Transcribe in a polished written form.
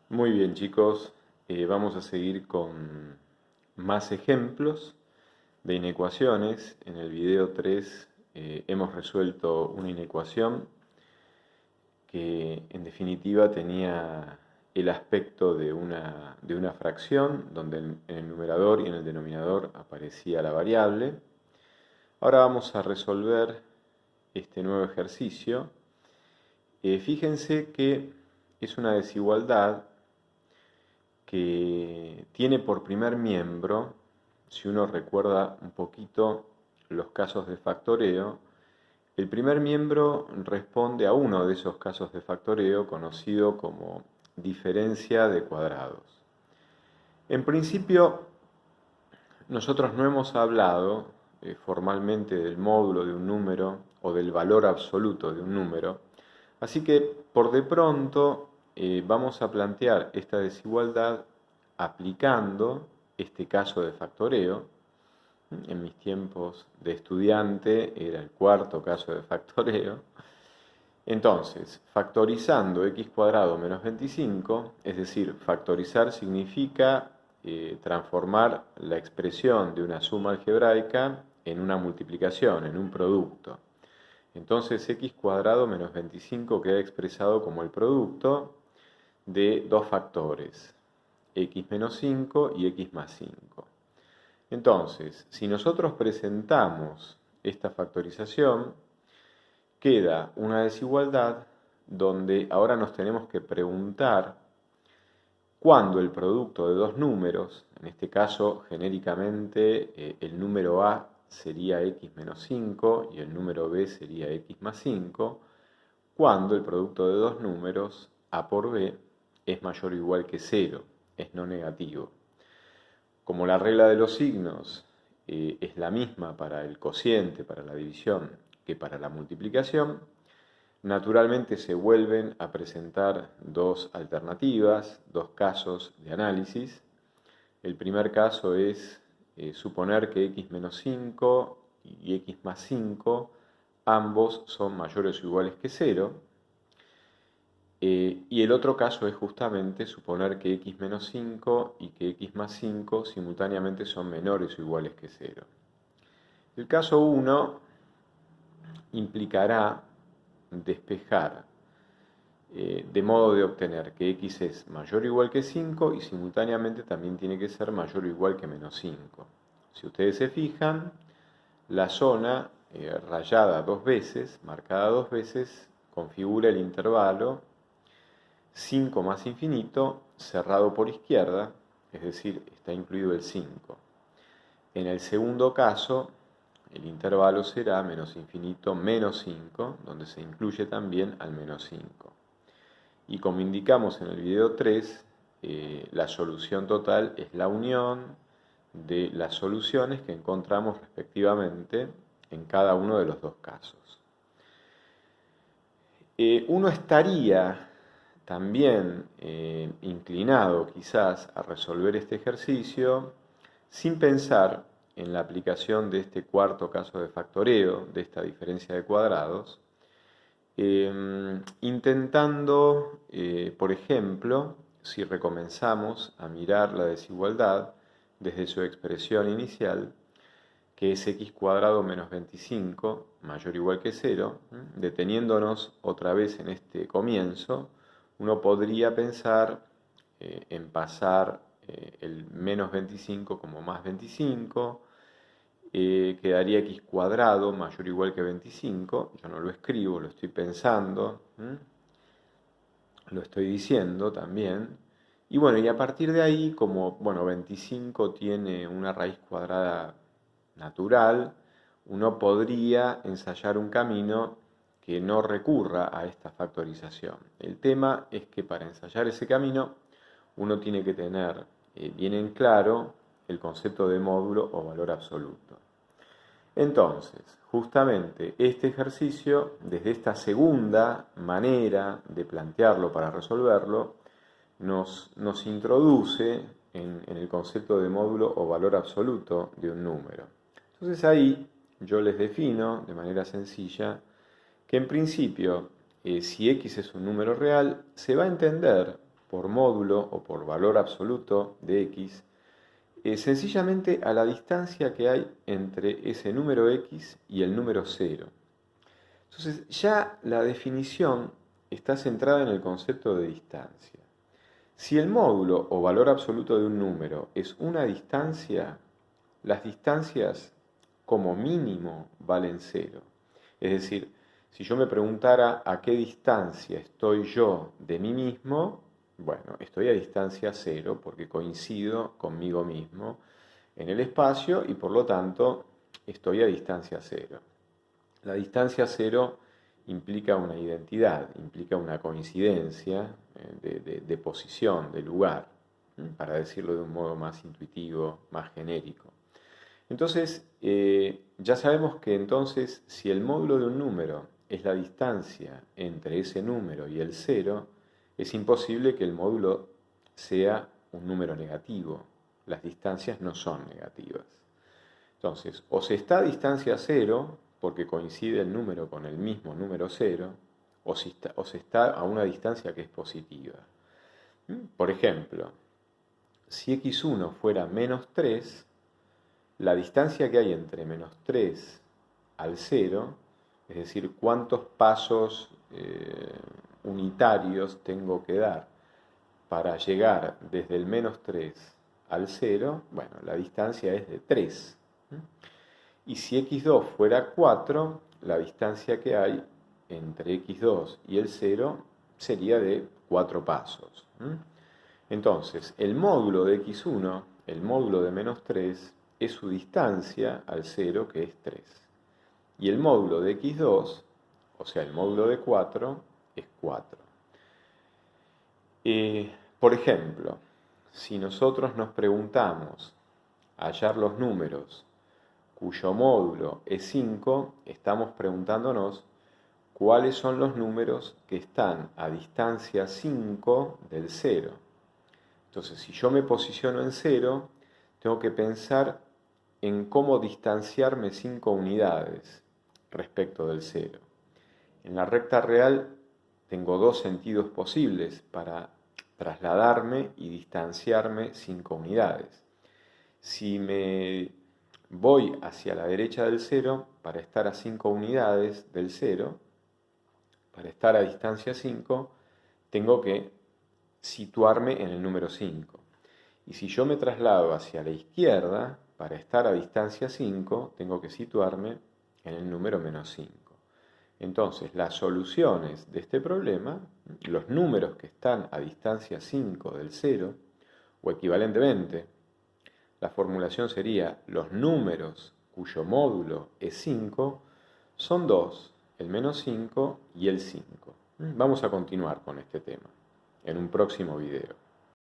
Muy bien, chicos. Vamos a seguir con más ejemplos de inecuaciones. En el video 3 hemos resuelto una inecuación que en definitiva tenía el aspecto de una fracción donde en el numerador y en el denominador aparecía la variable. Ahora vamos a resolver este nuevo ejercicio. Fíjense que es una desigualdad que tiene por primer miembro, si uno recuerda un poquito los casos de factoreo, el primer miembro responde a uno de esos casos de factoreo conocido como diferencia de cuadrados. En principio, nosotros no hemos hablado formalmente del módulo de un número o del valor absoluto de un número, así que por de pronto vamos a plantear esta desigualdad aplicando este caso de factoreo. En mis tiempos de estudiante era el cuarto caso de factoreo. Entonces, factorizando x cuadrado menos 25, es decir, factorizar significa transformar la expresión de una suma algebraica en una multiplicación, en un producto. Entonces, x cuadrado menos 25 queda expresado como el producto de dos factores, x menos 5 y x más 5. Entonces, si nosotros presentamos esta factorización, queda una desigualdad donde ahora nos tenemos que preguntar cuándo el producto de dos números, en este caso genéricamente el número A sería x menos 5 y el número B sería x más 5, cuando el producto de dos números A por B es mayor o igual que 0, es no negativo. Como la regla de los signos es la misma para el cociente, para la división, que para la multiplicación, naturalmente se vuelven a presentar dos alternativas, dos casos de análisis. El primer caso es suponer que x menos 5 y x más 5 ambos son mayores o iguales que 0. Y el otro caso es justamente suponer que x menos 5 y que x más 5 simultáneamente son menores o iguales que 0. El caso 1 implicará despejar de modo de obtener que x es mayor o igual que 5 y simultáneamente también tiene que ser mayor o igual que menos 5. Si ustedes se fijan, la zona rayada dos veces, marcada dos veces, configura el intervalo 5 más infinito cerrado por izquierda, es decir, está incluido el 5. En el segundo caso, el intervalo será menos infinito menos 5, donde se incluye también al menos 5. Y como indicamos en el video 3, la solución total es la unión de las soluciones que encontramos respectivamente en cada uno de los dos casos. Uno estaría también inclinado quizás a resolver este ejercicio sin pensar en la aplicación de este cuarto caso de factoreo, de esta diferencia de cuadrados, intentando, por ejemplo, si recomenzamos a mirar la desigualdad desde su expresión inicial, que es x cuadrado menos 25 mayor o igual que 0, deteniéndonos otra vez en este comienzo, uno podría pensar en pasar el menos 25 como más 25, quedaría x cuadrado mayor o igual que 25, yo no lo escribo, lo estoy pensando, lo estoy diciendo también, y bueno, y a partir de ahí, como bueno, 25 tiene una raíz cuadrada natural, uno podría ensayar un camino que no recurra a esta factorización. El tema es que para ensayar ese camino uno tiene que tener bien en claro el concepto de módulo o valor absoluto. Entonces, justamente este ejercicio, desde esta segunda manera de plantearlo para resolverlo, nos introduce en el concepto de módulo o valor absoluto de un número. Entonces ahí yo les defino de manera sencilla que en principio, si x es un número real, se va a entender por módulo o por valor absoluto de x, sencillamente a la distancia que hay entre ese número x y el número 0. Entonces ya la definición está centrada en el concepto de distancia. Si el módulo o valor absoluto de un número es una distancia, las distancias como mínimo valen 0. Es decir, si yo me preguntara a qué distancia estoy yo de mí mismo, bueno, estoy a distancia 0 porque coincido conmigo mismo en el espacio y por lo tanto estoy a distancia 0. La distancia 0 implica una identidad, implica una coincidencia de posición, de lugar, para decirlo de un modo más intuitivo, más genérico. Entonces, ya sabemos que entonces si el módulo de un número es la distancia entre ese número y el 0, es imposible que el módulo sea un número negativo. Las distancias no son negativas. Entonces, o se está a distancia 0, porque coincide el número con el mismo número 0, o se está a una distancia que es positiva. Por ejemplo, si x1 fuera menos 3, la distancia que hay entre menos 3 al 0, es decir, cuántos pasos unitarios tengo que dar para llegar desde el menos 3 al 0, bueno, la distancia es de 3. Y si x2 fuera 4, la distancia que hay entre x2 y el 0 sería de 4 pasos. Entonces, el módulo de x1, el módulo de menos 3, es su distancia al 0, que es 3. Y el módulo de x2, o sea, el módulo de 4, es 4. Por ejemplo, si nosotros nos preguntamos hallar los números cuyo módulo es 5, estamos preguntándonos cuáles son los números que están a distancia 5 del 0. Entonces, si yo me posiciono en 0, tengo que pensar en cómo distanciarme 5 unidades respecto del 0. En la recta real tengo dos sentidos posibles para trasladarme y distanciarme 5 unidades. Si me voy hacia la derecha del 0 para estar a 5 unidades del 0, para estar a distancia 5, tengo que situarme en el número 5. Y si yo me traslado hacia la izquierda, para estar a distancia 5, tengo que situarme en el número menos 5. Entonces, las soluciones de este problema, los números que están a distancia 5 del 0, o equivalentemente, la formulación sería los números cuyo módulo es 5, son 2, el menos 5 y el 5. Vamos a continuar con este tema en un próximo video.